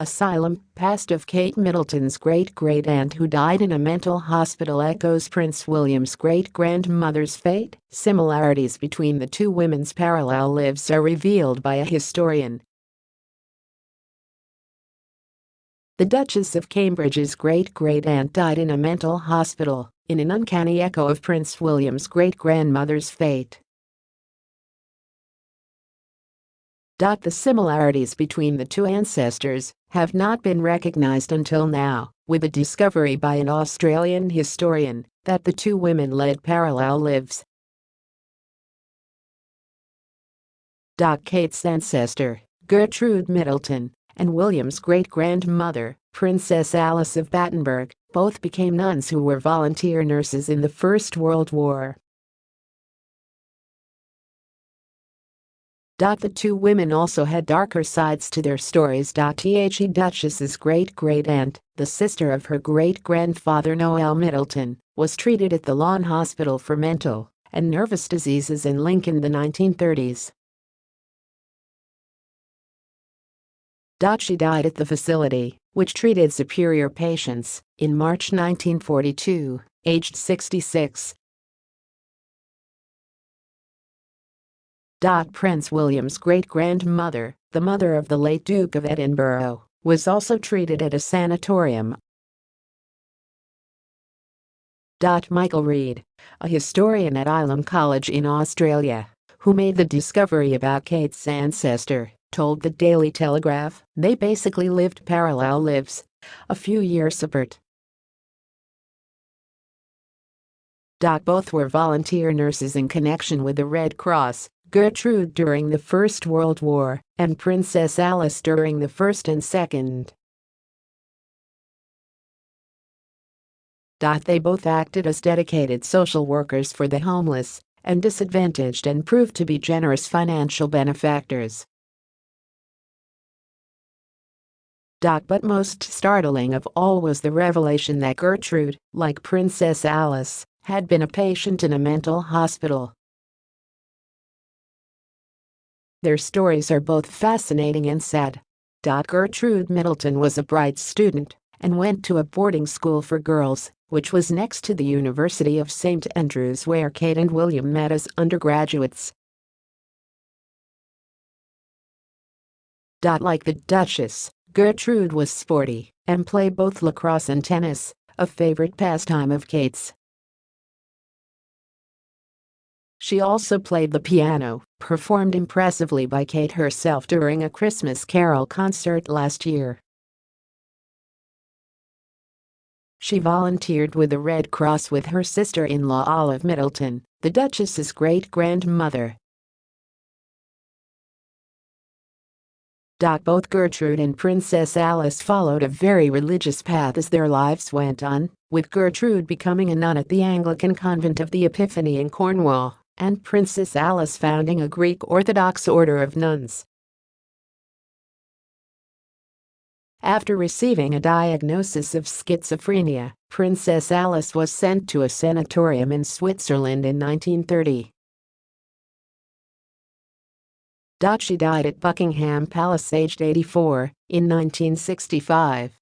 Asylum past of Kate Middleton's great-great-aunt who died in a mental hospital echoes Prince William's great-grandmother's fate. Similarities between the two women's parallel lives are revealed by a historian. The Duchess of Cambridge's great-great-aunt died in a mental hospital, in an uncanny echo of Prince William's great-grandmother's fate. The similarities between the two ancestors have not been recognized until now, with a discovery by an Australian historian that the two women led parallel lives. Kate's ancestor, Gertrude Middleton, and William's great-grandmother, Princess Alice of Battenberg, both became nuns who were volunteer nurses in the First World War. The two women also had darker sides to their stories. The Duchess's great-great-aunt, the sister of her great-grandfather Noel Middleton, was treated at the Lawn Hospital for mental and nervous diseases in Lincoln in the 1930s. She died at the facility, which treated superior patients, in March 1942, aged 66. Prince William's great-grandmother, the mother of the late Duke of Edinburgh, was also treated at a sanatorium. Michael Reed, a historian at Elam College in Australia, who made the discovery about Kate's ancestor, told the Daily Telegraph they basically lived parallel lives, a few years apart. Both were volunteer nurses in connection with the Red Cross, Gertrude during the First World War and Princess Alice during the First and Second. They both acted as dedicated social workers for the homeless and disadvantaged and proved to be generous financial benefactors. But most startling of all was the revelation that Gertrude, like Princess Alice, had been a patient in a mental hospital. Their stories are both fascinating and sad. Gertrude Middleton was a bright student and went to a boarding school for girls, which was next to the University of St. Andrews where Kate and William met as undergraduates. Like the Duchess, Gertrude was sporty and played both lacrosse and tennis, a favorite pastime of Kate's. She also played the piano, performed impressively by Kate herself during a Christmas Carol concert last year. She volunteered with the Red Cross with her sister-in-law Olive Middleton, the Duchess's great-grandmother. Both Gertrude and Princess Alice followed a very religious path as their lives went on, with Gertrude becoming a nun at the Anglican convent of the Epiphany in Cornwall, and Princess Alice founding a Greek Orthodox order of nuns. After receiving a diagnosis of schizophrenia, Princess Alice was sent to a sanatorium in Switzerland in 1930. She died at Buckingham Palace aged 84 in 1965.